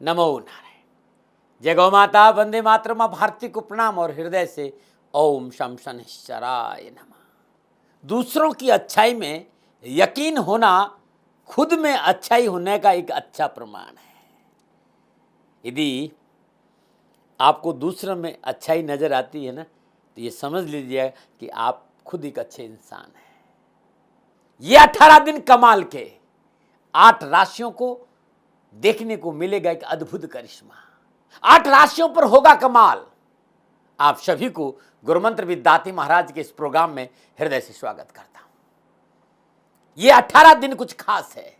नमो नारायण। जय गौ माता, वंदे मातरम। मां भारती को प्रणाम और हृदय से ओम शम शनिश्चराय नमः। दूसरों की अच्छाई में यकीन होना खुद में अच्छाई होने का एक अच्छा प्रमाण है। यदि आपको दूसरों में अच्छाई नजर आती है ना, तो ये समझ लीजिए कि आप खुद एक अच्छे इंसान हैं। ये 18 दिन कमाल के 8 राशियों को देखने को मिलेगा एक अद्भुत करिश्मा। 8 राशियों पर होगा कमाल। आप सभी को गुरुमंत्र विद्यार्थी महाराज के इस प्रोग्राम में हृदय से स्वागत करता हूं। ये 18 दिन कुछ खास है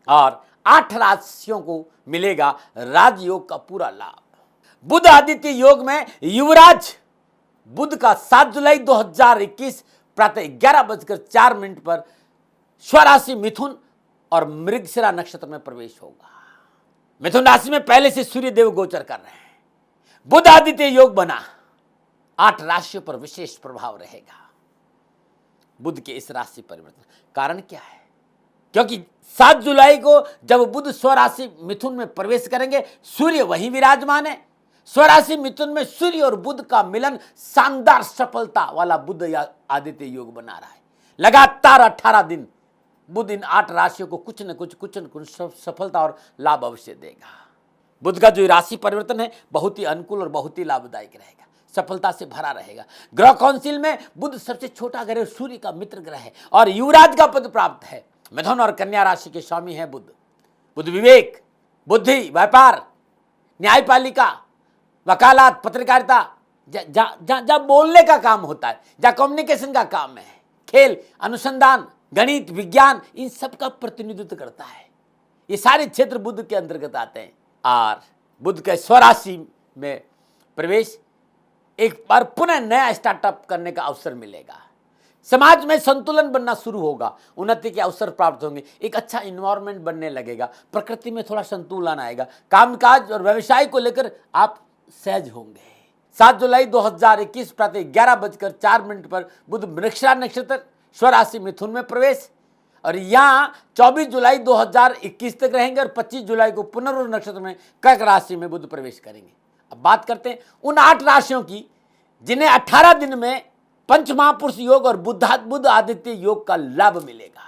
और 8 राशियों को मिलेगा राजयोग का पूरा लाभ। बुध आदित्य योग में युवराज बुध का 7 जुलाई 2021 प्रातः 11:04 पर स्वराशि मिथुन और मृगशिरा नक्षत्र में प्रवेश होगा। मिथुन राशि में पहले से सूर्य देव गोचर कर रहे हैं। बुध आदित्य योग बना 8 राशियों पर विशेष प्रभाव रहेगा। बुध के इस राशि परिवर्तन कारण क्या है? क्योंकि 7 जुलाई को जब बुध स्वराशि मिथुन में प्रवेश करेंगे, सूर्य वहीं विराजमान है। स्वराशि मिथुन में सूर्य और बुध का मिलन शानदार सफलता वाला बुध आदित्य योग बना रहा है। लगातार 18 दिन बुध इन 8 राशियों को कुछ न कुछ सफलता और लाभ अवश्य देगा। बुध का जो राशि परिवर्तन है बहुत ही अनुकूल और बहुत ही लाभदायक रहेगा, सफलता से भरा रहेगा। ग्रह काउंसिल में बुध सबसे छोटा ग्रह, सूर्य का मित्र ग्रह है और युवराज का पद प्राप्त है। मिथुन और कन्या राशि के स्वामी है बुध। बुध विवेक, बुद्धि, व्यापार, न्यायपालिका, वकालत, पत्रकारिता, जहाँ बोलने का काम होता है, जहाँ कम्युनिकेशन का काम है, खेल, अनुसंधान, गणित, विज्ञान, इन सब का प्रतिनिधित्व करता है। ये सारे क्षेत्र बुध के अंतर्गत आते हैं और बुध के स्वराशि में प्रवेश एक बार पुनः नया स्टार्टअप करने का अवसर मिलेगा। समाज में संतुलन बनना शुरू होगा, उन्नति के अवसर प्राप्त होंगे, एक अच्छा इन्वायरमेंट बनने लगेगा, प्रकृति में थोड़ा संतुलन आएगा। कामकाज और व्यवसाय को लेकर आप सहज होंगे। 7 जुलाई 2021 प्रातः 11:04 पर बुध मृगशिरा नक्षत्र स्वराशि मिथुन में प्रवेश और यहाँ 24 जुलाई 2021 तक रहेंगे और 25 जुलाई को पुनर्वसु नक्षत्र में कर्क राशि में बुध प्रवेश करेंगे। अब बात करते हैं उन 8 राशियों की जिन्हें 18 दिन में पंच महापुरुष योग और बुध आदित्य योग का लाभ मिलेगा।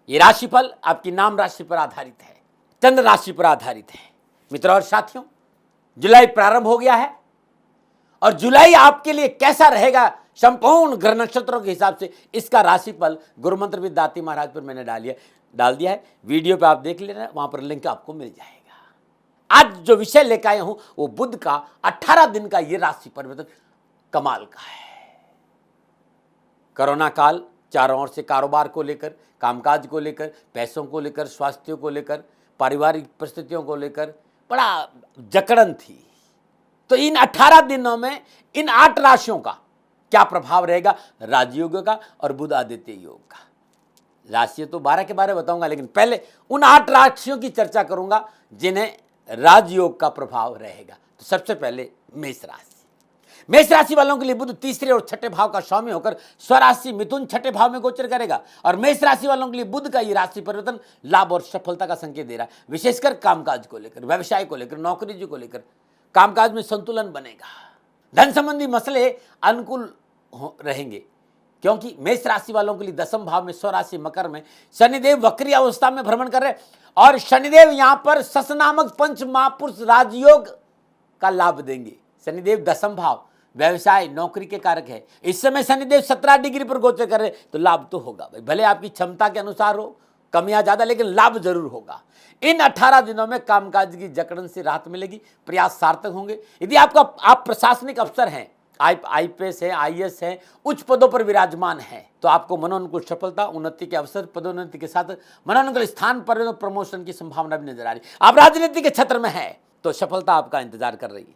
ये राशिफल आपकी नाम राशि पर आधारित है, चंद्र राशि पर आधारित है। मित्रों और साथियों, जुलाई प्रारंभ हो गया है और जुलाई आपके लिए कैसा रहेगा संपूर्ण ग्रह नक्षत्रों के हिसाब से इसका राशिफल गुरुमंत्र विद्यार्थी महाराज पर मैंने डाल दिया है। वीडियो पे आप देख लेना, वहां पर लिंक आपको मिल जाएगा। आज जो विषय लेकर आया हूं वो बुध का 18 दिन का ये राशि परिवर्तन कमाल का है। कोरोना काल चारों ओर से कारोबार को लेकर, कामकाज को लेकर, पैसों को लेकर, स्वास्थ्य को लेकर, पारिवारिक परिस्थितियों को लेकर बड़ा जकड़न थी। तो इन 18 दिनों में इन 8 राशियों का क्या प्रभाव रहेगा राजयोग का और बुध आदित्य योग का। राशि तो 12 के बारे में बताऊंगा, लेकिन पहले उन 8 राशियों की चर्चा करूंगा जिन्हें राजयोग का प्रभाव रहेगा। तो सबसे पहले मेष राशि। मेष राशि वालों के लिए बुध तीसरे और छठे भाव का स्वामी होकर स्वराशि मिथुन छठे भाव में गोचर करेगा और मेष राशि वालों के लिए बुध का ये राशि परिवर्तन लाभ और सफलता का संकेत दे रहा है। विशेषकर कामकाज को लेकर, व्यवसाय को लेकर, नौकरी को लेकर कामकाज में संतुलन बनेगा। धन संबंधी मसले अनुकूल रहेंगे क्योंकि मेष राशि वालों के लिए 10वें भाव में स्वराशि मकर में शनिदेव वक्री अवस्था में भ्रमण कर रहे और शनिदेव यहां पर सस नामक पंच महापुरुष राजयोग का लाभ देंगे। शनिदेव 10वें भाव व्यवसाय नौकरी के कारक है। इस समय शनिदेव 17 डिग्री पर गोचर कर रहे, तो लाभ तो होगा भाई, भले आपकी क्षमता के अनुसार हो, कम या ज्यादा, लेकिन लाभ जरूर होगा। इन 18 दिनों में कामकाज की जकड़न से राहत मिलेगी, प्रयास सार्थक होंगे। यदि आप प्रशासनिक अफसर हैं, आईपीएस है, आईएएस है, उच्च पदों पर विराजमान है, तो आपको मनोनुकूल सफलता, उन्नति के अवसर, पदोन्नति के साथ मनोनुकूल स्थान पर प्रमोशन की संभावना भी नजर आ रही। आप राजनीति के क्षेत्र में है तो सफलता आपका इंतजार कर रही है।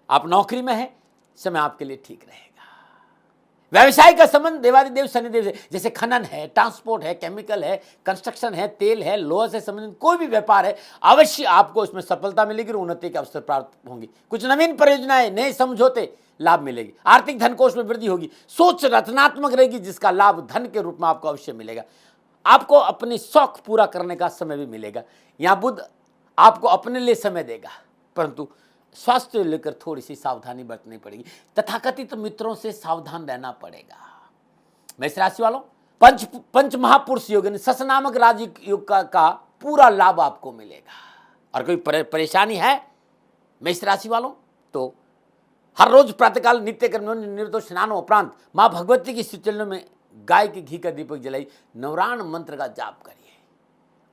आप नौकरी में है, समय आपके लिए ठीक रहेगा। व्यवसाय का संबंध देवादिदेव शनिदेव से, जैसे खनन है, ट्रांसपोर्ट है, केमिकल है, कंस्ट्रक्शन है, तेल है, लोहा से संबंधित कोई भी व्यापार है, अवश्य आपको इसमें सफलता मिलेगी और उन्नति के अवसर प्राप्त होंगी। कुछ नवीन परियोजनाएं, नए समझौते, लाभ मिलेगी। आर्थिक धन कोष में वृद्धि होगी। सोच रचनात्मक रहेगी जिसका लाभ धन के रूप में आपको अवश्य मिलेगा। आपको अपनी शौक पूरा करने का समय भी मिलेगा। यहाँ बुध आपको अपने लिए समय देगा, परंतु स्वास्थ्य को लेकर थोड़ी सी सावधानी बरतनी पड़ेगी। तथाकथित मित्रों से सावधान रहना पड़ेगा। मेष राशि वालों, पंच महापुरुष योग यानी सस नामक राजयोग का पूरा लाभ आपको मिलेगा। और कोई परेशानी है मेष राशि वालों, तो हर रोज प्रातःकाल नित्य कर्म निर्दोष स्नान उपरांत माँ भगवती की श्रीचरणों में गाय के घी का दीपक जलाई नवराण मंत्र का जाप करिए।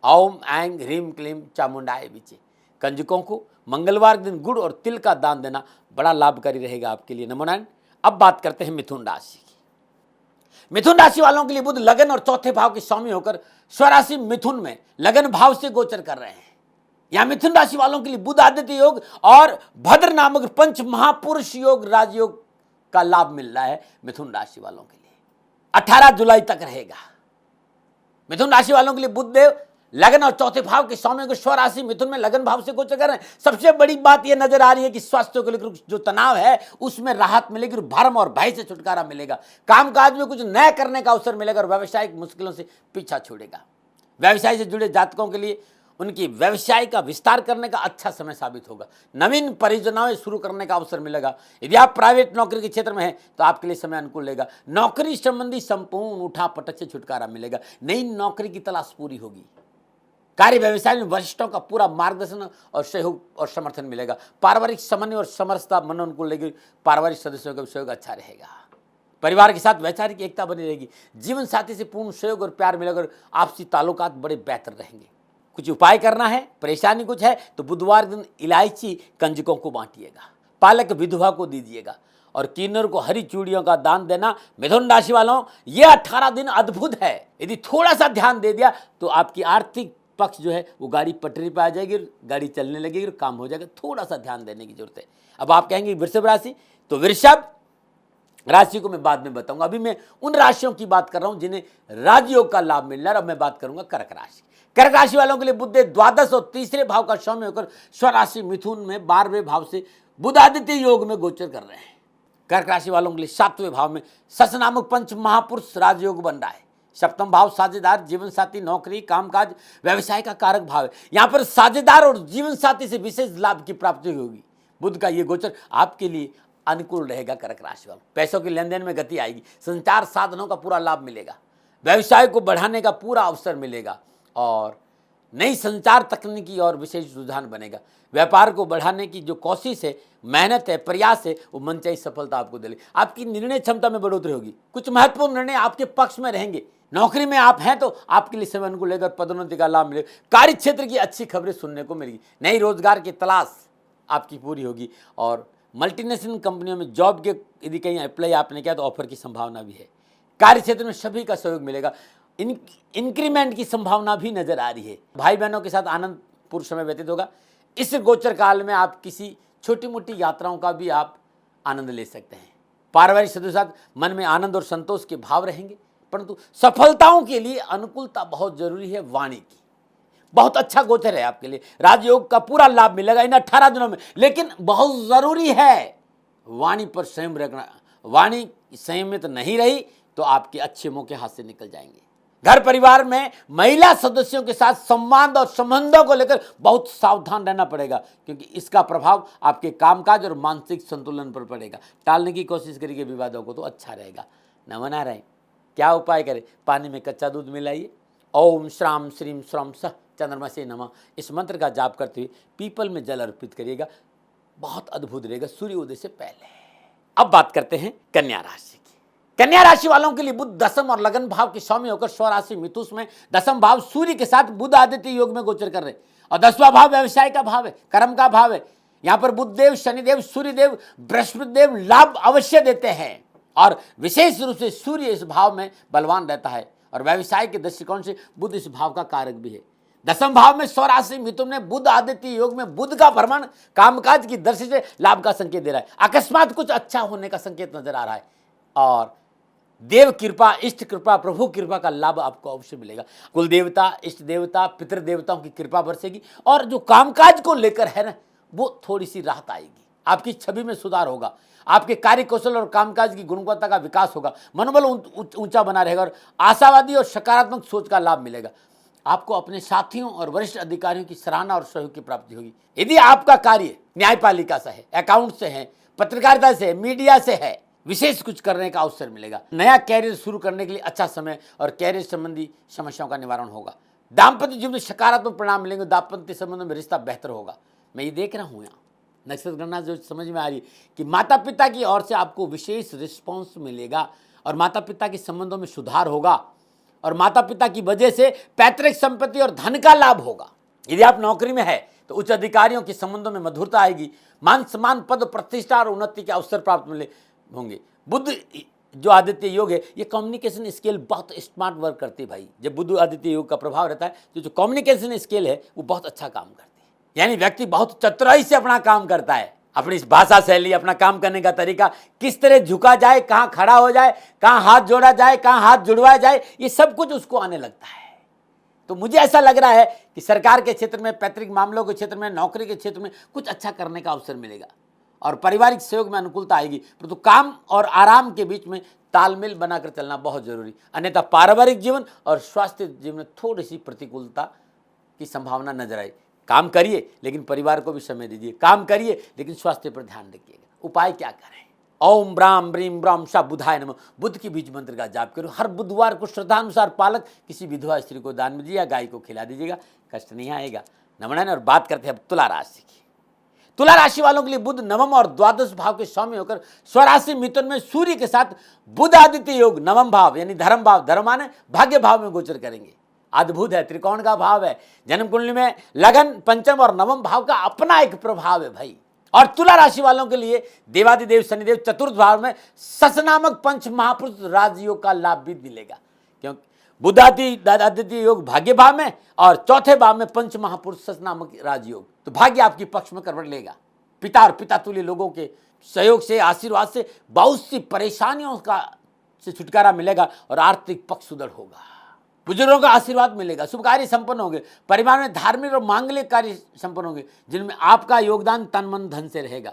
ओम ऐं ह्रीम क्लीम चामुंडाय विचे। कंजकों को मंगलवार दिन गुड़ और तिल का दान देना बड़ा लाभकारी रहेगा आपके लिए। नमो नारायण। अब बात करते हैं मिथुन राशि की। मिथुन राशि वालों के लिए बुध लगन और चौथे भाव के स्वामी होकर स्वराशि मिथुन में लगन भाव से गोचर कर रहे हैं। यहां मिथुन राशि वालों के लिए बुध आदित्य योग और भद्र नामक पंच महापुरुष योग राजयोग का लाभ मिल रहा है मिथुन राशि वालों के लिए। 18 जुलाई तक रहेगा। मिथुन राशि वालों के लिए बुध देव लगन और चौथे भाव के स्वामी को स्वराशि मिथुन में लगन भाव से गोचर कर रहे हैं। सबसे बड़ी बात यह नजर आ रही है कि स्वास्थ्य को लेकर जो तनाव है उसमें राहत मिलेगी, भरम और भय से छुटकारा मिलेगा। कामकाज में कुछ नया करने का अवसर मिलेगा और व्यवसायिक मुश्किलों से पीछा छोड़ेगा। व्यवसाय से जुड़े जातकों के लिए उनकी व्यवसाय का विस्तार करने का अच्छा समय साबित होगा। नवीन परियोजनाएं शुरू करने का अवसर मिलेगा। यदि आप प्राइवेट नौकरी के क्षेत्र में हैं तो आपके लिए समय अनुकूल रहेगा। नौकरी संबंधी संपूर्ण उठापटक से छुटकारा मिलेगा। नई नौकरी की तलाश पूरी होगी। कार्य व्यवसाय में वरिष्ठों का पूरा मार्गदर्शन और सहयोग और समर्थन मिलेगा। पारिवारिक समन्वय और समरसता मन अनुकूल रहेगी। पारिवारिक सदस्यों का सहयोग अच्छा रहेगा। परिवार के साथ वैचारिक एकता बनी रहेगी। जीवन साथी से पूर्ण सहयोग और प्यार मिलेगा और आपसी ताल्लुकात बड़े बेहतर रहेंगे। कुछ उपाय करना है, परेशानी कुछ है तो बुधवार दिन इलायची कंजकों को बांटिएगा, पालक विधवा को दीजिएगा और किन्नर को हरी चूड़ियों का दान देना। मिथुन राशि वालों, ये 18 दिन अद्भुत है। यदि थोड़ा सा ध्यान दे दिया तो आपकी आर्थिक पक्ष जो है वो गाड़ी पटरी पर आ जाएगी, गाड़ी चलने लगेगी और काम हो जाएगा। थोड़ा सा ध्यान देने की जरूरत है। अब आप कहेंगे वृषभ राशि, तो वृषभ राशि को मैं बाद में बताऊंगा। अभी मैं उन राशियों की बात कर रहा हूं जिन्हें राजयोग का लाभ मिल रहा है। अब मैं बात करूंगा कर्क राशि। कर्क राशि वालों के लिए बुध द्वादश और तीसरे भाव का स्वामी होकर स्वराशि मिथुन में 12वें भाव से बुध आदित्य योग में गोचर कर रहे हैं। कर्क राशि वालों के लिए 7वें भाव में सस नामक पंच महापुरुष राजयोग बन रहा है। सप्तम भाव साझेदार, जीवन साथी, नौकरी, कामकाज, व्यवसाय का कारक भाव है। यहां पर साझेदार और जीवन साथी से विशेष लाभ की प्राप्ति होगी। बुध का यह गोचर आपके लिए अनुकूल रहेगा। कर्क राशि वालों, पैसों के लेन देन में गति आएगी। संचार साधनों का पूरा लाभ मिलेगा। व्यवसाय को बढ़ाने का पूरा अवसर मिलेगा और नई संचार तकनीकी और विशेष रुझान बनेगा। व्यापार को बढ़ाने की जो कोशिश है, मेहनत है, प्रयास है, वो मनचाही सफलता आपको दिलेगी। आपकी निर्णय क्षमता में बढ़ोतरी होगी। कुछ महत्वपूर्ण निर्णय आपके पक्ष में रहेंगे। नौकरी में आप हैं तो आपके लिए समय अनुकूल लेकर पदोन्नति का लाभ मिलेगा। कार्य क्षेत्र की अच्छी खबरें सुनने को मिलेगी। नई रोजगार की तलाश आपकी पूरी होगी और मल्टीनेशनल कंपनियों में जॉब के यदि कहीं अप्लाई आपने किया तो ऑफर की संभावना भी है। कार्य क्षेत्र में सभी का सहयोग मिलेगा। इंक्रीमेंट की संभावना भी नजर आ रही है। भाई बहनों के साथ आनंदपूर्ण समय व्यतीत होगा। इस गोचर काल में आप किसी छोटी मोटी यात्राओं का भी आप आनंद ले सकते हैं। पारिवारिक सदस्यों के साथ मन में आनंद और संतोष के भाव रहेंगे, परंतु सफलताओं के लिए अनुकूलता बहुत जरूरी है। वाणी की बहुत अच्छा गोचर है आपके लिए। राजयोग का पूरा लाभ मिलेगा इन 18 दिनों में, लेकिन बहुत जरूरी है वाणी पर संयम रखना। वाणी संयमित नहीं रही तो आपके अच्छे मौके हाथ से निकल जाएंगे। घर परिवार में महिला सदस्यों के साथ संवाद और संबंधों को लेकर बहुत सावधान रहना पड़ेगा, क्योंकि इसका प्रभाव आपके कामकाज और मानसिक संतुलन पर पड़ेगा। टालने की कोशिश करिए विवादों को तो अच्छा रहेगा। नमो नारायण। क्या उपाय करें? पानी में कच्चा दूध मिलाइए। ओम श्राम श्रीम श्रम सह चंद्रमा से नमः, इस मंत्र का जाप करते हुए पीपल में जल अर्पित करिएगा। बहुत अद्भुत रहेगा सूर्योदय से पहले। अब बात करते हैं कन्या राशि की। कन्या राशि वालों के लिए बुध दसम और लगन भाव के स्वामी होकर स्वराशि मिथुन में दसम भाव सूर्य के साथ बुध आदित्य योग में गोचर कर रहे हैं और 10वां भाव व्यवसाय का भाव है, कर्म का भाव है। यहां पर बुध देव, शनिदेव, सूर्यदेव, बृहस्पति देव लाभ अवश्य देते हैं और विशेष रूप से सूर्य इस भाव में बलवान रहता है और व्यवसाय के दृष्टिकोण से बुध इस भाव का कारक भी है। दसम भाव में स्वराशि मिथुन में बुध आदित्य योग में बुध का भ्रमण कामकाज की दृष्टि से लाभ का संकेत दे रहा है। अकस्मात कुछ अच्छा होने का संकेत नजर आ रहा है और देव कृपा, इष्ट कृपा, प्रभु कृपा का लाभ आपको अवश्य मिलेगा। कुल देवता, इष्ट देवता, पितृ देवताओं की कृपा बरसेगी और जो कामकाज को लेकर है ना, वो थोड़ी सी राहत आएगी। आपकी छवि में सुधार होगा। आपके कार्य कौशल और कामकाज की गुणवत्ता का विकास होगा। मनोबल ऊंचा बना रहेगा और आशावादी और सकारात्मक सोच का लाभ मिलेगा। आपको अपने साथियों और वरिष्ठ अधिकारियों की सराहना और सहयोग की प्राप्ति होगी। यदि आपका कार्य न्यायपालिका से है, अकाउंट से है, पत्रकारिता से है, मीडिया से है, विशेष कुछ करने का अवसर मिलेगा। नया कैरियर शुरू करने के लिए अच्छा समय और कैरियर संबंधी समस्याओं का निवारण होगा। दाम्पत्य जीवन में सकारात्मक परिणाम मिलेंगे। दाम्पत्य संबंधों में रिश्ता बेहतर होगा। मैं ये देख रहा हूँ यहाँ नक्षत्र गणना जो समझ में आ रही है कि माता पिता की ओर से आपको विशेष रिस्पॉन्स मिलेगा और माता पिता के संबंधों में सुधार होगा और माता पिता की वजह से पैतृक संपत्ति और धन का लाभ होगा। यदि आप नौकरी में है तो उच्च अधिकारियों के संबंधों में मधुरता आएगी। मान सम्मान, पद, प्रतिष्ठा और उन्नति के अवसर प्राप्त मिले होंगे। बुध जो आदित्य योग है, ये कम्युनिकेशन स्किल बहुत स्मार्ट वर्क करती है भाई। जब बुध आदित्य योग का प्रभाव रहता है तो जो कम्युनिकेशन स्किल है वो बहुत अच्छा काम करती है। यानी व्यक्ति बहुत चतुराई से अपना काम करता है। अपनी भाषा शैली, अपना काम करने का तरीका, किस तरह झुका जाए, कहाँ खड़ा हो जाए, कहाँ हाथ जोड़ा जाए, कहाँ हाथ जुड़वाया जाए, ये सब कुछ उसको आने लगता है। तो मुझे ऐसा लग रहा है कि सरकार के क्षेत्र में, पैतृक मामलों के क्षेत्र में, नौकरी के क्षेत्र में कुछ अच्छा करने का अवसर मिलेगा और पारिवारिक सहयोग में अनुकूलता आएगी। परंतु काम और आराम के बीच में तालमेल बनाकर चलना बहुत जरूरी। अन्यथा पारिवारिक जीवन और स्वास्थ्य जीवन में थोड़ी सी प्रतिकूलता की संभावना नजर आई। काम करिए लेकिन परिवार को भी समय दीजिए। काम करिए लेकिन स्वास्थ्य पर ध्यान रखिएगा। उपाय क्या करें? ओम ब्राम ब्रीम ब्राम शा बुधाय नमः। बुद्ध की बीज मंत्र का जाप करो। हर बुधवार को श्रद्धानुसार पालक किसी विधवा स्त्री को दान में दीजिए या गाय को खिला दीजिएगा, कष्ट नहीं आएगा। नमन। और बात करते हैं अब तुला राशि की। तुला राशि वालों के लिए बुध नवम और द्वादश भाव के स्वामी होकर स्वराशि मिथुन में सूर्य के साथ बुध आदित्य योग नवम भाव यानी धर्म भाव, धर्म माने भाग्य भाव में गोचर करेंगे। अद्भुत है, त्रिकोण का भाव है। जन्म कुंडली में लगन, पंचम और नवम भाव का अपना एक प्रभाव है भाई। और तुला राशि वालों के लिए देवादिदेव शनिदेव चतुर्थ भाव में सस नामक पंच महापुरुष राजयोग का लाभ भी मिलेगा, क्योंकि बुधादित्य योग भाग्य भाव में और चौथे भाव में पंच महापुरुष सस नामक राजयोग। तो भाग्य आपकी पक्ष में करवट लेगा। पिता और पिता तुल्य लोगों के सहयोग से, आशीर्वाद से बहुत सी परेशानियों का से छुटकारा मिलेगा और आर्थिक पक्ष सुदृढ़ होगा। बुजुर्गों का आशीर्वाद मिलेगा। शुभ कार्य संपन्न होंगे। परिवार में धार्मिक और मांगलिक कार्य संपन्न होंगे जिनमें आपका योगदान तन मन धन से रहेगा।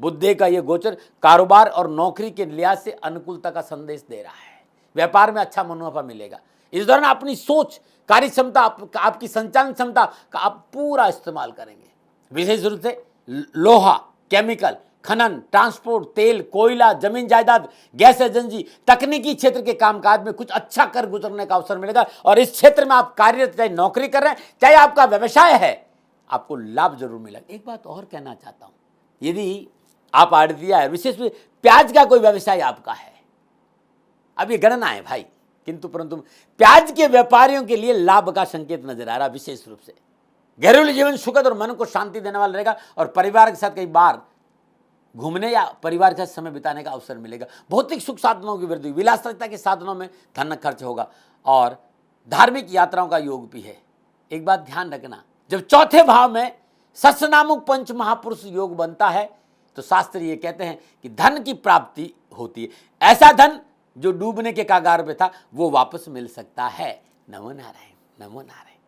बुध का यह गोचर कारोबार और नौकरी के लिहाज से अनुकूलता का संदेश दे रहा है। व्यापार में अच्छा मुनाफा मिलेगा। इस दौरान अपनी सोच, कार्य क्षमता, आपकी संचालन क्षमता का आप पूरा इस्तेमाल करेंगे। विशेष रूप से लोहा, केमिकल, खनन, ट्रांसपोर्ट, तेल, कोयला, जमीन जायदाद, गैस एजेंसी, तकनीकी क्षेत्र के कामकाज में कुछ अच्छा कर गुजरने का अवसर मिलेगा। और इस क्षेत्र में आप कार्यरत, चाहे नौकरी कर रहे हैं, चाहे आपका व्यवसाय है, आपको लाभ जरूर मिलेगा। एक बात और कहना चाहता हूं, यदि आप आड़तिया है, विशेष रूप से प्याज का कोई व्यवसाय आपका है, अब ये गणना है भाई, किंतु परंतु प्याज के व्यापारियों के लिए लाभ का संकेत नजर आ रहा है। विशेष रूप से घरेलू जीवन सुखद और मन को शांति देने वाला रहेगा और परिवार के साथ कई बार घूमने या परिवार के साथ समय बिताने का अवसर मिलेगा। भौतिक सुख साधनों की वृद्धि, विलासिता के साधनों में धन खर्च होगा और धार्मिक यात्राओं का योग भी है। एक बात ध्यान रखना, जब चौथे भाव में सस नामक पंच महापुरुष योग बनता है तो शास्त्र ये कहते हैं कि धन की प्राप्ति होती है। ऐसा धन जो डूबने के कगार पे था वो वापस मिल सकता है। नमो नारायण, नमो नारायण।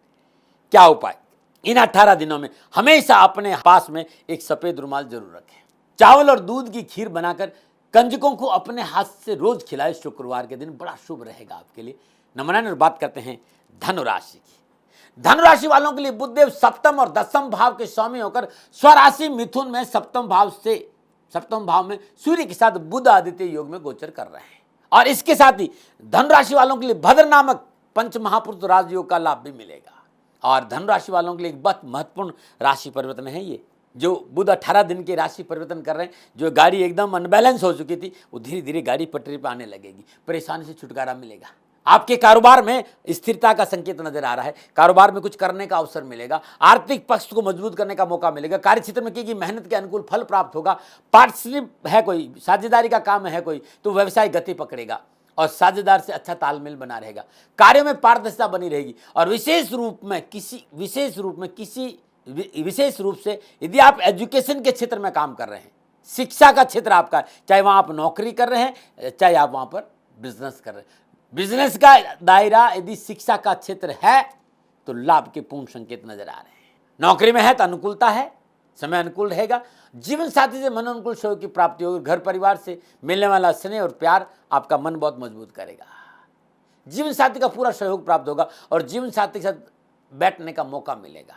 क्या उपाय? इन 18 दिनों में हमेशा अपने पास में एक सफेद रुमाल जरूर रखें। चावल और दूध की खीर बनाकर कंजकों को अपने हाथ से रोज खिलाए। शुक्रवार के दिन बड़ा शुभ रहेगा आपके लिए। नमन। और बात करते हैं धनु राशि की। धनु राशि वालों के लिए बुधदेव सप्तम और दसम भाव के स्वामी होकर स्वराशि मिथुन में सप्तम भाव में सूर्य के साथ बुध आदित्य योग में गोचर कर रहे हैं। और इसके साथ ही धनु राशि वालों के लिए भद्र नामक पंच महापुरुष राजयोग का लाभ भी मिलेगा। और धनु राशि वालों के लिए एक बहुत महत्वपूर्ण राशि परिवर्तन है ये, जो बुध 18 दिन के राशि परिवर्तन कर रहे हैं। जो गाड़ी एकदम अनबैलेंस हो चुकी थी वो धीरे धीरे गाड़ी पटरी पर आने लगेगी। परेशानी से छुटकारा मिलेगा। आपके कारोबार में स्थिरता का संकेत नजर आ रहा है। कारोबार में कुछ करने का अवसर मिलेगा। आर्थिक पक्ष को मजबूत करने का मौका मिलेगा। कार्य क्षेत्र में की गई मेहनत के अनुकूल फल प्राप्त होगा। पार्टनरशिप है, कोई साझेदारी का काम है कोई, तो व्यवसाय गति पकड़ेगा और साझेदार से अच्छा तालमेल बना रहेगा। कार्यों में पारदर्शिता बनी रहेगी। और विशेष रूप से यदि आप एजुकेशन के क्षेत्र में काम कर रहे हैं, शिक्षा का क्षेत्र आपका, चाहे वहां आप नौकरी कर रहे हैं, चाहे आप वहां पर बिजनेस कर रहे हैं, बिजनेस का दायरा यदि शिक्षा का क्षेत्र है तो लाभ के पूर्ण संकेत नजर आ रहे हैं। नौकरी में है तो अनुकूलता है, समय अनुकूल रहेगा। जीवन साथी से मनोनुकूल सहयोग की प्राप्ति होगी। घर परिवार से मिलने वाला स्नेह और प्यार आपका मन बहुत मजबूत करेगा। जीवन साथी का पूरा सहयोग प्राप्त होगा और जीवन साथी के साथ बैठने का मौका मिलेगा।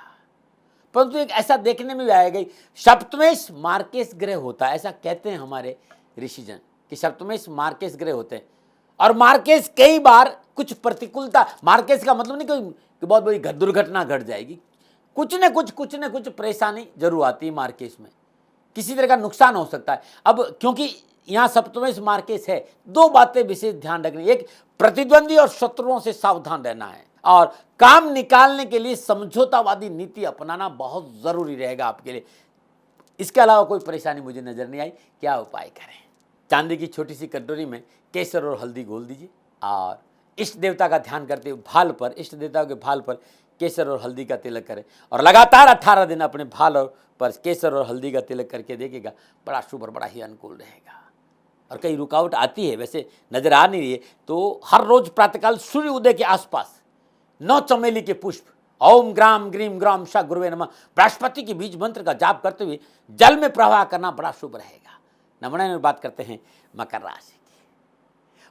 परंतु एक ऐसा देखने में भी आएगा, सप्तमेश मार्केश ग्रह होता है, ऐसा कहते हैं हमारे ऋषिजन कि सप्तमेश मार्केश ग्रह होते हैं। और मार्केश कई बार कुछ प्रतिकूलता, मार्केश का मतलब नहीं कि बहुत बड़ी दुर्घटना घट जाएगी, कुछ न कुछ परेशानी जरूर आती है मार्केश में, किसी तरह का नुकसान हो सकता है। अब क्योंकि यहाँ सप्तमेश मार्केश है, दो बातें विशेष ध्यान रखनी, एक प्रतिद्वंदी और शत्रुओं से सावधान रहना है, और काम निकालने के लिए समझौतावादी नीति अपनाना बहुत जरूरी रहेगा आपके लिए। इसके अलावा कोई परेशानी मुझे नजर नहीं आई। क्या उपाय करें? चांदी की छोटी सी कटोरी में केसर और हल्दी घोल दीजिए और इष्ट देवता का ध्यान करते हुए भाल पर, इष्ट देवता के भाल पर केसर और हल्दी का तिलक करें और लगातार 18 दिन अपने भाल पर केसर और हल्दी का तिलक करके देखिएगा, बड़ा शुभ और बड़ा ही अनुकूल रहेगा। और कई रुकावट आती है, वैसे नजर आ नहीं रही है, तो हर रोज प्रातःकाल सूर्य उदय के आसपास 9 चमेली के पुष्प ओम ग्राम ग्रीम ग्राम शा गुरुवे नमः बृहस्पति के बीज मंत्र का जाप करते हुए जल में प्रवाह करना बड़ा शुभ रहेगा। नमूना में बात करते हैं मकर राशि की।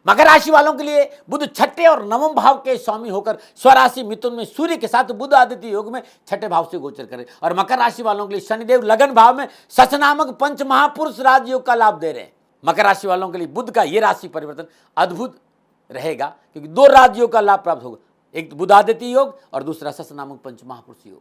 मकर राशि वालों के लिए बुध छठे और नवम भाव के स्वामी होकर स्वराशि मिथुन में सूर्य के साथ बुध आदित्य योग में छठे भाव से गोचर करे। और मकर राशि वालों के लिए शनिदेव लगन भाव में सच नामक पंच महापुरुष राजयोग का लाभ दे रहे हैं। मकर राशि वालों के लिए बुध का यह राशि परिवर्तन अद्भुत रहेगा, क्योंकि 2 राजयोग का लाभ प्राप्त होगा, एक बुधादित्य योग और दूसरा सस नामक पंच महापुरुष योग।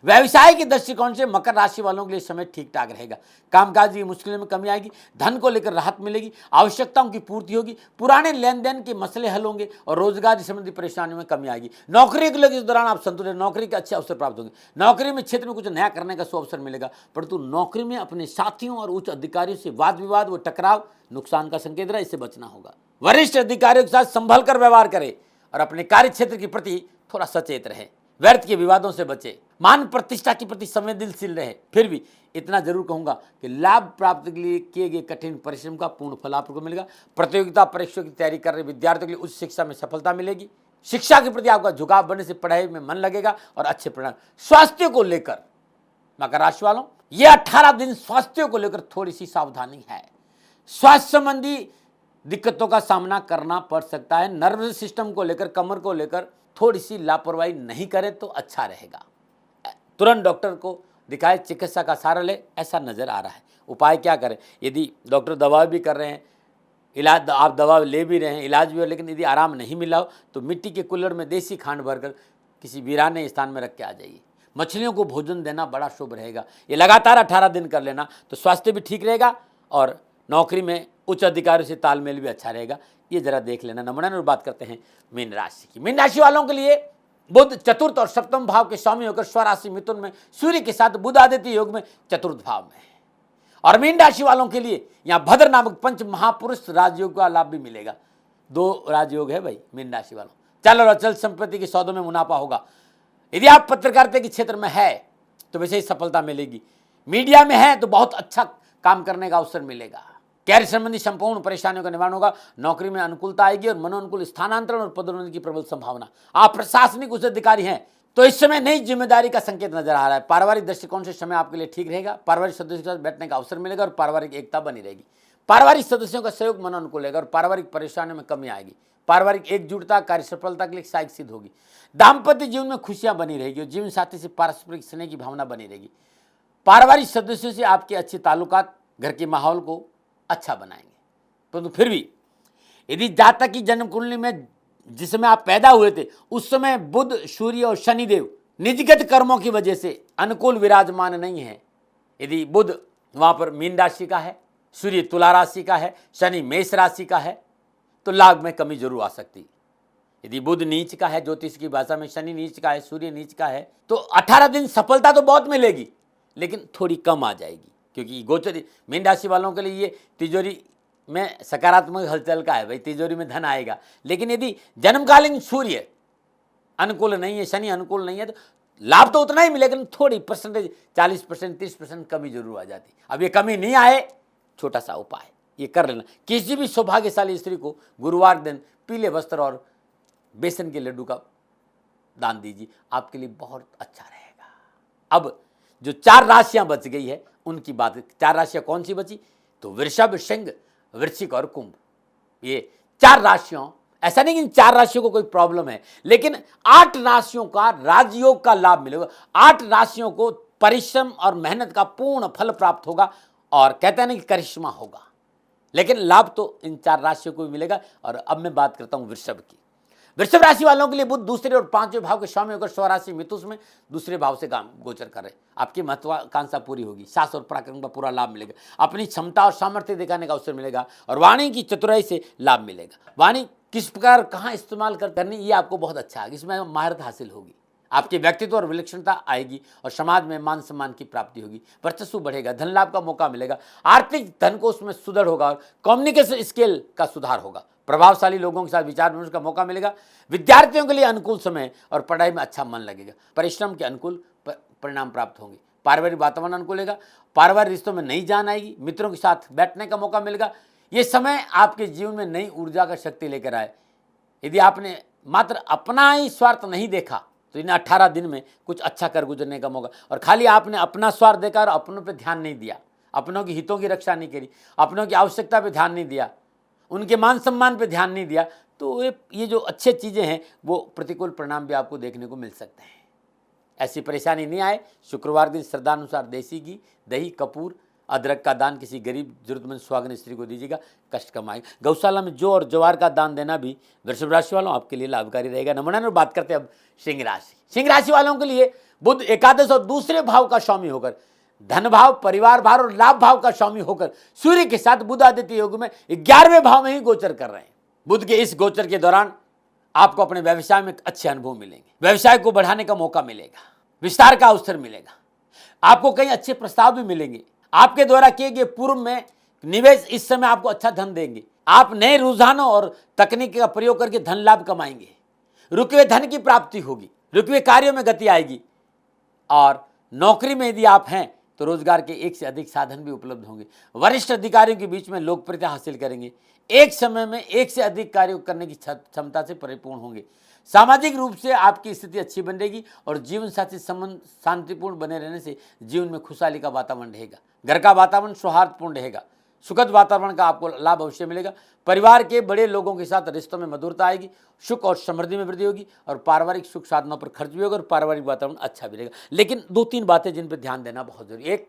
व्यवसाय के दृष्टिकोण से मकर राशि वालों के लिए समय ठीक ठाक रहेगा। कामकाज की मुश्किलों में कमी आएगी, धन को लेकर राहत मिलेगी, आवश्यकताओं की पूर्ति होगी, पुराने लेन देन के मसले हल होंगे और रोजगार संबंधी परेशानियों में कमी आएगी। नौकरी के लिए इस दौरान आप संतुलित, नौकरी के अच्छे अवसर प्राप्त होंगे। नौकरी में क्षेत्र में कुछ नया करने का अवसर मिलेगा, परंतु नौकरी में अपने साथियों और उच्च अधिकारियों से वाद विवाद व टकराव नुकसान का संकेत रहा, इससे बचना होगा। वरिष्ठ अधिकारियों के साथ संभल कर व्यवहार करें और अपने कार्य क्षेत्र के प्रति थोड़ा सचेत रहे, व्यर्थ के विवादों से बचे, मान प्रतिष्ठा के प्रति संवेदनशील रहे। फिर भी इतना जरूर कहूंगा कि लाभ प्राप्ति के लिए किए गए कठिन परिश्रम का पूर्ण फल आपको मिलेगा। प्रतियोगिता परीक्षाओं की तैयारी कर रहे विद्यार्थियों के लिए उच्च शिक्षा में सफलता मिलेगी। शिक्षा के प्रति आपका झुकाव बढ़ने से पढ़ाई में मन लगेगा और अच्छे परिणाम। स्वास्थ्य को लेकर मकर राशि वालों, ये 18 दिन स्वास्थ्य को लेकर थोड़ी सी सावधानी है। स्वास्थ्य संबंधी दिक्कतों का सामना करना पड़ सकता है। नर्वस सिस्टम को लेकर, कमर को लेकर थोड़ी सी लापरवाही नहीं करें तो अच्छा रहेगा। तुरंत डॉक्टर को दिखाए, चिकित्सा का सहारा ले, ऐसा नजर आ रहा है। उपाय क्या करें? यदि डॉक्टर दवा भी कर रहे हैं, इलाज आप दवा ले भी रहे हैं, इलाज भी हो, लेकिन यदि आराम नहीं मिला हो तो मिट्टी के कुल्हड़ में देसी खांड भरकर किसी वीराने स्थान में रख के आ जाइए। मछलियों को भोजन देना बड़ा शुभ रहेगा। ये लगातार 18 दिन कर लेना तो स्वास्थ्य भी ठीक रहेगा और नौकरी में उच्च अधिकारियों से तालमेल भी अच्छा रहेगा। ये जरा देख लेना। नमूना और बात करते हैं मीन राशि की। मीन राशि वालों के लिए बुध चतुर्थ और सप्तम भाव के स्वामी होकर स्वराशि मिथुन में सूर्य के साथ बुध आदित्य योग में चतुर्थ भाव में है। और मीन राशि वालों के लिए यहाँ भद्र नामक पंच महापुरुष राजयोग का लाभ भी मिलेगा। 2 राजयोग है भाई मीन राशि वालों। चल और अचल संपत्ति के सौदों में मुनाफा होगा। यदि आप पत्रकारिता के क्षेत्र में है तो वैसे ही सफलता मिलेगी। मीडिया में है तो बहुत अच्छा काम करने का अवसर मिलेगा। कैरियर संबंधी संपूर्ण परेशानियों का निवारण होगा। नौकरी में अनुकूलता आएगी और मनोनुकूल स्थानांतरण और पदोन्नति की प्रबल संभावना। आप प्रशासनिक उच्च अधिकारी हैं तो इस समय नई जिम्मेदारी का संकेत नजर आ रहा है। पारिवारिक दृष्टिकोण से समय आपके लिए ठीक रहेगा। पारिवारिक सदस्यों के साथ बैठने का अवसर मिलेगा और पारिवारिक एकता बनी रहेगी। पारिवारिक सदस्यों का सहयोग मनोनुकूल रहेगा और पारिवारिक परेशानियों में कमी आएगी। पारिवारिक एकजुटता कार्य सफलता के लिए सहायक सिद्ध होगी। दाम्पत्य जीवन में खुशियां बनी रहेगी और जीवन साथी से पारस्परिक स्नेह की भावना बनी रहेगी। पारिवारिक सदस्यों से आपके अच्छे ताल्लुकात घर के माहौल को अच्छा बनाएंगे। परंतु फिर भी यदि जातक की जन्म कुंडली में जिस समय आप पैदा हुए थे उस समय बुध, सूर्य और शनिदेव निजगत कर्मों की वजह से अनुकूल विराजमान नहीं है। यदि बुध वहां पर मीन राशि का है, सूर्य तुला राशि का है, शनि मेष राशि का है तो लाभ में कमी जरूर आ सकती। यदि बुध नीच का है, ज्योतिष की भाषा में शनि नीच का है, सूर्य नीच का है तो 18 दिन सफलता तो बहुत मिलेगी लेकिन थोड़ी कम आ जाएगी, क्योंकि गोचर मीन राशि वालों के लिए ये तिजोरी में सकारात्मक हलचल का है भाई, तिजोरी में धन आएगा। लेकिन यदि जन्मकालीन सूर्य अनुकूल नहीं है, शनि अनुकूल नहीं है तो लाभ तो उतना ही मिलेगा, लेकिन थोड़ी परसेंटेज 40% 30% कमी जरूर आ जाती। अब ये कमी नहीं आए, छोटा सा उपाय ये कर लेना। किसी भी सौभाग्यशाली स्त्री को गुरुवार दिन पीले वस्त्र और बेसन के लड्डू का दान दीजिए, आपके लिए बहुत अच्छा रहेगा। अब जो 4 राशियां बच गई है उनकी बात। 4 राशियां कौन सी बची? तो वृषभ, सिंह, वृश्चिक और कुंभ। ये 4 राशियों ऐसा नहीं कि इन 4 राशियों को कोई प्रॉब्लम है, लेकिन 8 राशियों का राजयोग का लाभ मिलेगा। 8 राशियों को परिश्रम और मेहनत का पूर्ण फल प्राप्त होगा और कहते हैं ना कि करिश्मा होगा, लेकिन लाभ तो इन 4 राशियों को भी मिलेगा। और अब मैं बात करता हूं वृषभ की। वृषभ राशि वालों के लिए बुध दूसरे और 5वें भाव के स्वामी होकर स्वराशि मिथुन में दूसरे भाव से गोचर कर रहे। आपकी महत्वाकांक्षा पूरी होगी, साहस और पराक्रम का पूरा लाभ मिलेगा, अपनी क्षमता और सामर्थ्य दिखाने का अवसर मिलेगा और वाणी की चतुराई से लाभ मिलेगा। वाणी किस प्रकार कहाँ इस्तेमाल करनी, ये आपको बहुत अच्छा है, इसमें महारत हासिल होगी। आपके व्यक्तित्व और विलक्षणता आएगी और समाज में मान सम्मान की प्राप्ति होगी, वर्चस्व बढ़ेगा, धन लाभ का मौका मिलेगा, आर्थिक धन को उसमें सुदृढ़ होगा और कम्युनिकेशन स्किल का सुधार होगा। प्रभावशाली लोगों के साथ विचार विमर्श का मौका मिलेगा। विद्यार्थियों के लिए अनुकूल समय और पढ़ाई में अच्छा मन लगेगा, परिश्रम के अनुकूल परिणाम प्राप्त होंगे। पारिवारिक वातावरण अनुकूल होगा, पारिवारिक रिश्तों में नई जान आएगी, मित्रों के साथ बैठने का मौका मिलेगा। ये समय आपके जीवन में नई ऊर्जा का शक्ति लेकर आए। यदि आपने मात्र अपना ही स्वार्थ नहीं देखा तो इन 18 दिन में कुछ अच्छा कर गुजरने का मौका, और खाली आपने अपना स्वार्थ देखा और अपनों पर ध्यान नहीं दिया, अपनों की हितों की रक्षा नहीं करी, अपनों की आवश्यकता पर ध्यान नहीं दिया, उनके मान सम्मान पर ध्यान नहीं दिया, तो ये जो अच्छे चीज़ें हैं वो प्रतिकूल परिणाम भी आपको देखने को मिल सकते हैं। ऐसी परेशानी नहीं आए, शुक्रवार दिन श्रद्धानुसार देसी घी, दही, कपूर, अदरक का दान किसी गरीब जरूरतमंद सुहागन स्त्री को दीजिएगा, कष्ट कम आएगा। गौशाला में जौ और ज्वार का दान देना भी वृषभ राशि वालों आपके लिए लाभकारी रहेगा। नंबर बात करते हैं अब सिंह राशि। सिंह राशि वालों के लिए बुध एकादश और दूसरे भाव का स्वामी होकर, धन भाव, परिवार भाव और लाभ भाव का स्वामी होकर सूर्य के साथ बुध आदित्य योग में 11वें भाव में ही गोचर कर रहे हैं। बुध के इस गोचर के दौरान आपको अपने व्यवसाय में अच्छे अनुभव मिलेंगे, व्यवसाय को बढ़ाने का मौका मिलेगा, विस्तार का अवसर मिलेगा, आपको कई अच्छे प्रस्ताव भी मिलेंगे। आपके द्वारा किए गए पूर्व में निवेश इस समय आपको अच्छा धन देंगे। आप नए रुझानों और तकनीक का प्रयोग करके धन लाभ कमाएंगे, रुके हुए धन की प्राप्ति होगी, रुके हुए कार्यों में गति आएगी और नौकरी में यदि आप हैं तो रोजगार के एक से अधिक साधन भी उपलब्ध होंगे। वरिष्ठ अधिकारियों के बीच में लोकप्रियता हासिल करेंगे, एक समय में एक से अधिक कार्य करने की क्षमता से परिपूर्ण होंगे। सामाजिक रूप से आपकी स्थिति अच्छी बन रहेगी और जीवन साथी संबंध शांतिपूर्ण बने रहने से जीवन में खुशहाली का वातावरण रहेगा। घर का वातावरण सौहार्दपूर्ण रहेगा, सुखद वातावरण का आपको लाभ अवश्य मिलेगा। परिवार के बड़े लोगों के साथ रिश्तों में मधुरता आएगी, सुख और समृद्धि में वृद्धि होगी और पारिवारिक सुख साधनों पर खर्च भी होगा और पारिवारिक वातावरण अच्छा भी रहेगा। लेकिन 2-3 बातें जिन पर ध्यान देना बहुत जरूरी। एक,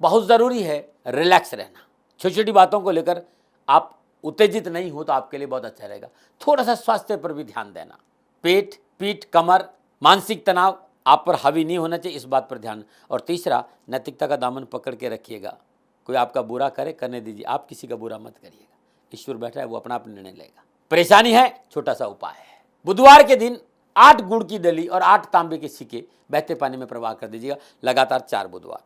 बहुत ज़रूरी है रिलैक्स रहना, छोटी छोटी बातों को लेकर आप उत्तेजित नहीं हो तो आपके लिए बहुत अच्छा रहेगा। थोड़ा सा स्वास्थ्य पर भी ध्यान देना, पेट, पीठ, कमर, मानसिक तनाव आप पर हावी नहीं होना चाहिए, इस बात पर ध्यान। और तीसरा, नैतिकता का दामन पकड़ के रखिएगा। कोई आपका बुरा करे, करने दीजिए, आप किसी का बुरा मत करिएगा। ईश्वर बैठा है, वो अपना आप निर्णय लेगा। परेशानी है, छोटा सा उपाय है। बुधवार के दिन 8 गुड़ की डली और 8 तांबे के सिक्के बहते पानी में प्रवाह कर दीजिएगा, लगातार 4 बुधवार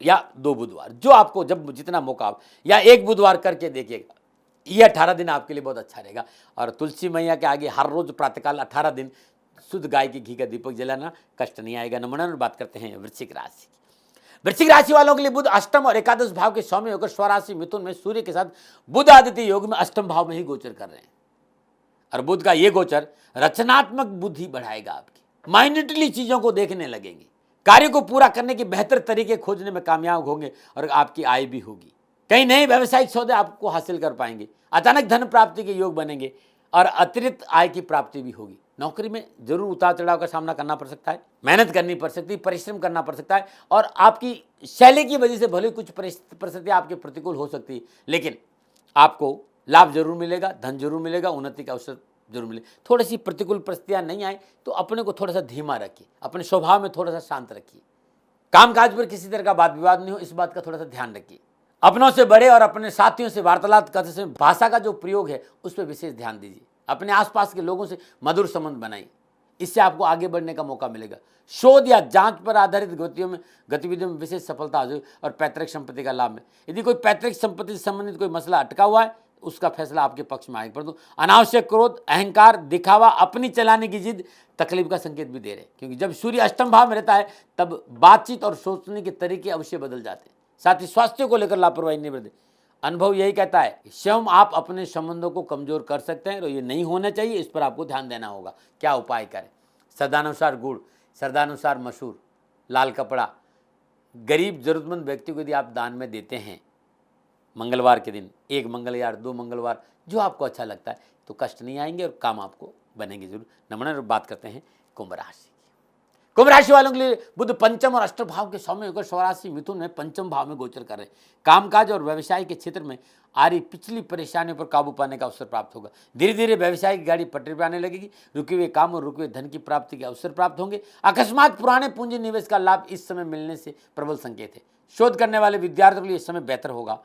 या 2 बुधवार, जो आपको जब जितना मौका हो, या 1 बुधवार करके देखिएगा। ये 18 दिन आपके लिए बहुत अच्छा रहेगा। और तुलसी मैया के आगे हर रोज प्रातःकाल 18 दिन शुद्ध गाय के घी का दीपक जलाना, कष्ट नहीं आएगा। नंबर बात करते हैं वृश्चिक राशि। वृश्चिक राशि वालों के लिए बुध अष्टम और एकादश भाव के स्वामी होकर स्वराशि मिथुन में सूर्य के साथ बुध आदित्य योग में अष्टम भाव में ही गोचर कर रहे हैं। और बुध का ये गोचर रचनात्मक बुद्धि बढ़ाएगा, आपकी माइन्यूटली चीजों को देखने लगेंगे, कार्य को पूरा करने के बेहतर तरीके खोजने में कामयाब होंगे और आपकी आय भी होगी। कई नए व्यावसायिक सौदे आपको हासिल कर पाएंगे, अचानक धन प्राप्ति के योग बनेंगे और अतिरिक्त आय की प्राप्ति भी होगी। नौकरी में जरूर उतार चढ़ाव का सामना करना पड़ सकता है, मेहनत करनी पड़ सकती है, परिश्रम करना पड़ सकता है और आपकी शैली की वजह से भले कुछ परिस्थितियां आपके प्रतिकूल हो सकती है, लेकिन आपको लाभ जरूर मिलेगा, धन जरूर मिलेगा, उन्नति का अवसर जरूर मिले। थोड़ी सी प्रतिकूल परिस्थितियां नहीं आए तो अपने को थोड़ा सा धीमा रखिए, अपने स्वभाव में थोड़ा सा शांत रखिए, कामकाज पर किसी तरह का वाद विवाद नहीं हो, इस बात का थोड़ा सा ध्यान रखिए। अपनों से बड़े और अपने साथियों से वार्तालाप करते समय भाषा का जो प्रयोग है उस पर विशेष ध्यान दीजिए। अपने आसपास के लोगों से मधुर संबंध बनाइए, इससे आपको आगे बढ़ने का मौका मिलेगा। शोध या जांच पर आधारित गतिविधियों में विशेष सफलता हासिल और पैतृक संपत्ति का लाभ में। यदि कोई पैतृक संपत्ति से संबंधित कोई मसला अटका हुआ है उसका फैसला आपके पक्ष में आएगा, परंतु अनावश्यक क्रोध, अहंकार, दिखावा, अपनी चलाने की जिद तकलीफ का संकेत भी दे रहे, क्योंकि जब सूर्य अष्टम भाव में रहता है तब बातचीत और सोचने के तरीके अवश्य बदल जाते हैं। साथ ही स्वास्थ्य को लेकर लापरवाही नहीं बरतें। अनुभव यही कहता है कि स्वयं आप अपने संबंधों को कमजोर कर सकते हैं, तो ये नहीं होना चाहिए, इस पर आपको ध्यान देना होगा। क्या उपाय करें? श्रद्धानुसार गुड़, श्रद्धानुसार मसूर, लाल कपड़ा, गरीब जरूरतमंद व्यक्ति को यदि आप दान में देते हैं, मंगलवार के दिन, 1 मंगलवार, 2 मंगलवार, जो आपको अच्छा लगता है, तो कष्ट नहीं आएंगे और काम आपको बनेंगे जरूर। नमन। बात करते हैं कुंभ राशि की। कुंभ राशि वालों के लिए बुध पंचम और अष्टम भाव के स्वामी होकर स्वराशि मिथुन में पंचम भाव में गोचर कर रहे हैं। कामकाज और व्यवसाय के क्षेत्र में आ रही पिछली परेशानियों पर काबू पाने का अवसर प्राप्त होगा। धीरे धीरे व्यवसाय की गाड़ी पटरी पर आने लगेगी। रुके हुए काम और रुके हुए धन की प्राप्ति के अवसर प्राप्त होंगे। अकस्मात पुराने पूंजी निवेश का लाभ इस समय मिलने से प्रबल संकेत है। शोध करने वाले विद्यार्थियों के लिए इस समय बेहतर होगा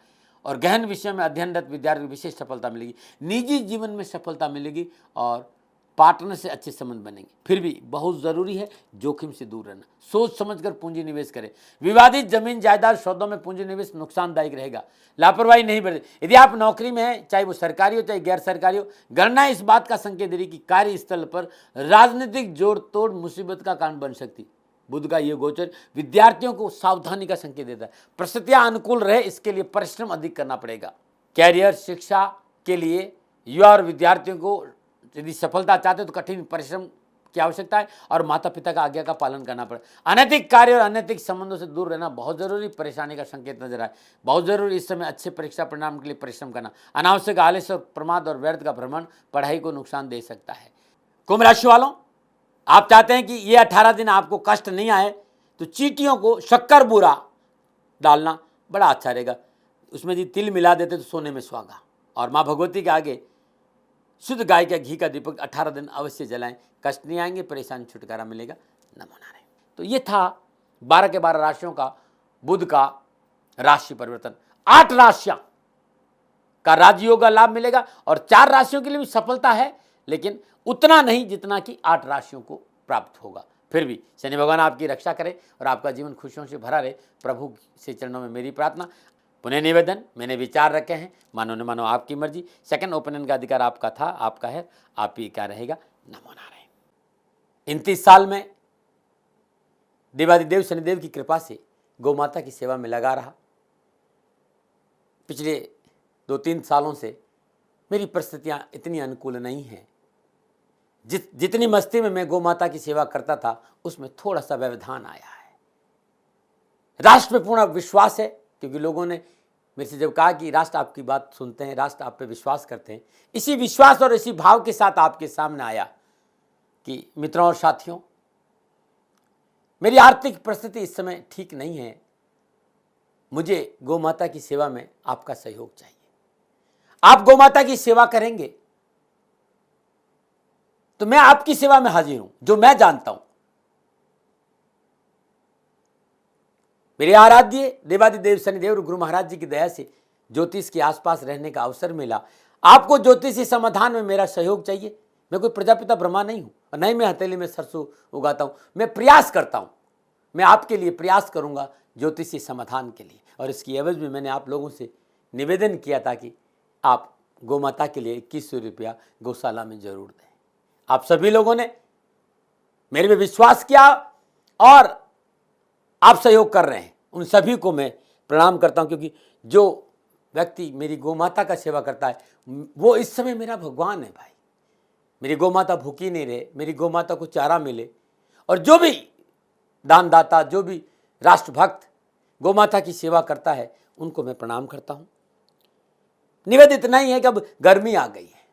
और गहन विषय में अध्ययनरत विद्यार्थियों को विशेष सफलता मिलेगी। निजी जीवन में सफलता मिलेगी और पार्टनर से अच्छे संबंध बनेंगे। फिर भी बहुत जरूरी है जोखिम से दूर रहना। सोच समझकर पूंजी निवेश करें। विवादित जमीन जायदाद सौदों में पूंजी निवेश नुकसानदायक रहेगा। लापरवाही नहीं बरतें। यदि आप नौकरी में हैं, चाहे वो सरकारी हो चाहे गैर सरकारी हो, गणना इस बात का संकेत दे रही कि कार्यस्थल पर राजनीतिक जोड़ तोड़ मुसीबत का कारण बन सकती। बुध का ये गोचर विद्यार्थियों को सावधानी का संकेत देता है। परिस्थितियां अनुकूल रहे, इसके लिए परिश्रम अधिक करना पड़ेगा। कैरियर शिक्षा के लिए युवा और विद्यार्थियों को यदि सफलता चाहते हो तो कठिन परिश्रम की आवश्यकता है और माता पिता का आज्ञा का पालन करना पड़ेगा। अनैतिक कार्य और अनैतिक संबंधों से दूर रहना बहुत जरूरी। परेशानी का संकेत नजर आए, बहुत जरूरी इस समय अच्छे परीक्षा परिणाम के लिए परिश्रम करना। अनावश्यक आलस्य और प्रमाद और व्यर्थ का भ्रमण पढ़ाई को नुकसान दे सकता है। कुंभ राशि वालों, आप चाहते हैं कि ये 18 दिन आपको कष्ट नहीं आए, तो चींटियों को शक्कर बूरा डालना बड़ा अच्छा रहेगा। उसमें यदि तिल मिला देते तो सोने में सुहागा। और माँ भगवती के आगे शुद्ध गाय का घी का दीपक 18 दिन अवश्य जलाएं। कष्ट नहीं आएंगे, परेशानी छुटकारा मिलेगा। नमो नारायण। तो ये था 12 के 12 राशियों का बुध का राशि परिवर्तन। 8 राशियां का राजयोग का लाभ मिलेगा और 4 राशियों के लिए भी सफलता है, लेकिन उतना नहीं जितना कि 8 राशियों को प्राप्त होगा। फिर भी शनि भगवान आपकी रक्षा करें और आपका जीवन खुशियों से भरा रहे, प्रभु से चरणों में मेरी प्रार्थना। पुनः निवेदन, मैंने विचार रखे हैं, मानो न मानो आपकी मर्जी। सेकंड ओपिनियन का अधिकार आपका था, आपका है, आप ही का रहेगा। नमो नारायण। 29 साल में देवादिदेव शनिदेव की कृपा से गौ माता की सेवा में लगा रहा। पिछले 2-3 सालों से मेरी परिस्थितियां इतनी अनुकूल नहीं हैं। जितनी मस्ती में मैं गौ माता की सेवा करता था, उसमें थोड़ा सा व्यवधान आया है। राष्ट्र पे पूर्ण विश्वास है, क्योंकि लोगों ने मेरे से जब कहा कि राष्ट्र आपकी बात सुनते हैं, राष्ट्र आप पे विश्वास करते हैं, इसी विश्वास और इसी भाव के साथ आपके सामने आया कि मित्रों और साथियों, मेरी आर्थिक परिस्थिति इस समय ठीक नहीं है। मुझे गौ माता की सेवा में आपका सहयोग चाहिए। आप गौ माता की सेवा करेंगे तो मैं आपकी सेवा में हाजिर हूं, जो मैं जानता हूं। मेरे आराध्य देवादिदेव शनिदेव और गुरु महाराज जी की दया से ज्योतिष के आसपास रहने का अवसर मिला। आपको ज्योतिषी समाधान में मेरा सहयोग चाहिए। मैं कोई प्रजापिता ब्रह्मा नहीं हूं और नहीं मैं हथेली में सरसों उगाता हूं। मैं प्रयास करता हूं, मैं आपके लिए प्रयास करूंगा ज्योतिषी समाधान के लिए। और इसकी एवज में मैंने आप लोगों से निवेदन किया था कि आप गौ माता के लिए 2100 रुपया गौशाला में जरूर दें। आप सभी लोगों ने मेरे पे विश्वास किया और आप सहयोग कर रहे हैं। उन सभी को मैं प्रणाम करता हूं, क्योंकि जो व्यक्ति मेरी गौ माता का सेवा करता है वो इस समय मेरा भगवान है भाई। मेरी गौ माता भूखी नहीं रहे, मेरी गौ माता को चारा मिले। और जो भी दानदाता, जो भी राष्ट्रभक्त गौ माता की सेवा करता है, उनको मैं प्रणाम करता हूं। निवेदन इतना ही है कि अब गर्मी आ गई है,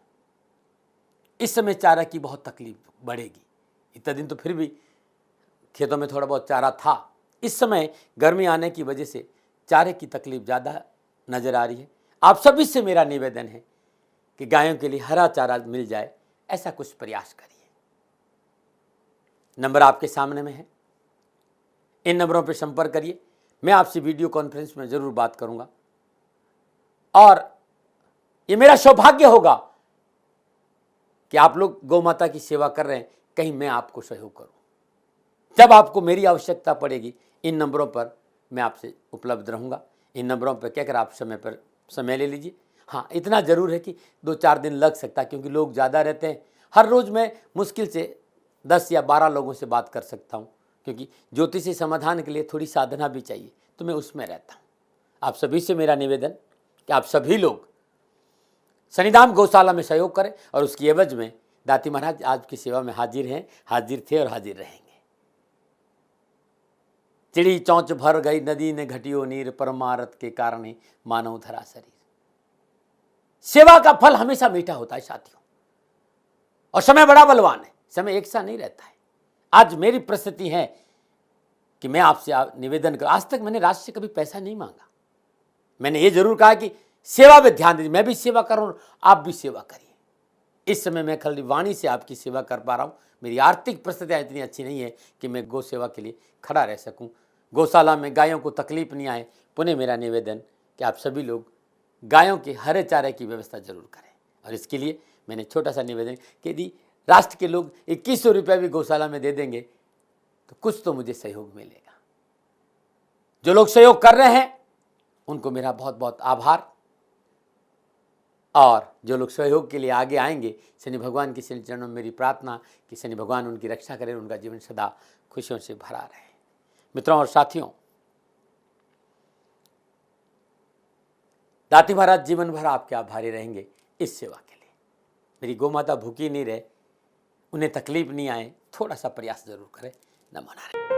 इस समय चारा की बहुत तकलीफ बढ़ेगी। इतना दिन तो फिर भी खेतों में थोड़ा बहुत चारा था, इस समय गर्मी आने की वजह से चारे की तकलीफ ज़्यादा नज़र आ रही है। आप सभी से मेरा निवेदन है कि गायों के लिए हरा चारा मिल जाए, ऐसा कुछ प्रयास करिए। नंबर आपके सामने में है, इन नंबरों पर संपर्क करिए। मैं आपसे वीडियो कॉन्फ्रेंस में ज़रूर बात करूंगा और ये मेरा सौभाग्य होगा कि आप लोग गौ माता की सेवा कर रहे हैं, कहीं मैं आपको सहयोग करूं। जब आपको मेरी आवश्यकता पड़ेगी, इन नंबरों पर मैं आपसे उपलब्ध रहूंगा। इन नंबरों पर कहकर आप समय ले लीजिए। हाँ, इतना ज़रूर है कि 2-4 दिन लग सकता है, क्योंकि लोग ज़्यादा रहते हैं। हर रोज़ मैं मुश्किल से 10 या 12 लोगों से बात कर सकता हूँ, क्योंकि ज्योतिषी समाधान के लिए थोड़ी साधना भी चाहिए, तो मैं उसमें रहता हूँ। आप सभी से मेरा निवेदन कि आप सभी लोग शनिधाम गौशाला में सहयोग करें और उसकी एवज में दाती महाराज आज की सेवा में हाजिर हैं, हाजिर थे और हाजिर रहेंगे। चिड़ी चौंच भर गई नदी ने घटियो नीर, परमारथ के कारण ही मानव धरा शरीर। सेवा का फल हमेशा मीठा होता है साथियों, और समय बड़ा बलवान है, समय एक सा नहीं रहता है। आज मेरी परिस्थिति है कि मैं आपसे निवेदन कर, आज तक मैंने राष्ट्र से कभी पैसा नहीं मांगा। मैंने ये जरूर कहा कि सेवा पे ध्यान दीजिए, मैं भी सेवा कर रहा हूं, आप भी सेवा करिए। इस समय मैं खाली वाणी से आपकी सेवा कर पा रहा हूं। मेरी आर्थिक परिस्थितियां इतनी अच्छी नहीं है कि मैं गौ सेवा के लिए खड़ा रह सकूं। गौशाला में गायों को तकलीफ नहीं आए। पुनः मेरा निवेदन कि आप सभी लोग गायों के हरे चारे की व्यवस्था जरूर करें। और इसके लिए मैंने छोटा सा निवेदन कि यदि राष्ट्र के लोग 2100 रुपया भी गौशाला में दे देंगे तो कुछ तो मुझे सहयोग मिलेगा। जो लोग सहयोग कर रहे हैं उनको मेरा बहुत बहुत आभार, और जो लोग सहयोग के लिए आगे आएंगे, शनि भगवान के चरणों में मेरी प्रार्थना कि शनि भगवान उनकी रक्षा करें, उनका जीवन सदा खुशियों से भरा रहे। मित्रों और साथियों, दाती महाराज जीवन भर आपके आभारी रहेंगे इस सेवा के लिए। मेरी गौ माता भूखी नहीं रहे, उन्हें तकलीफ नहीं आए, थोड़ा सा प्रयास जरूर करें। नमो नारायण।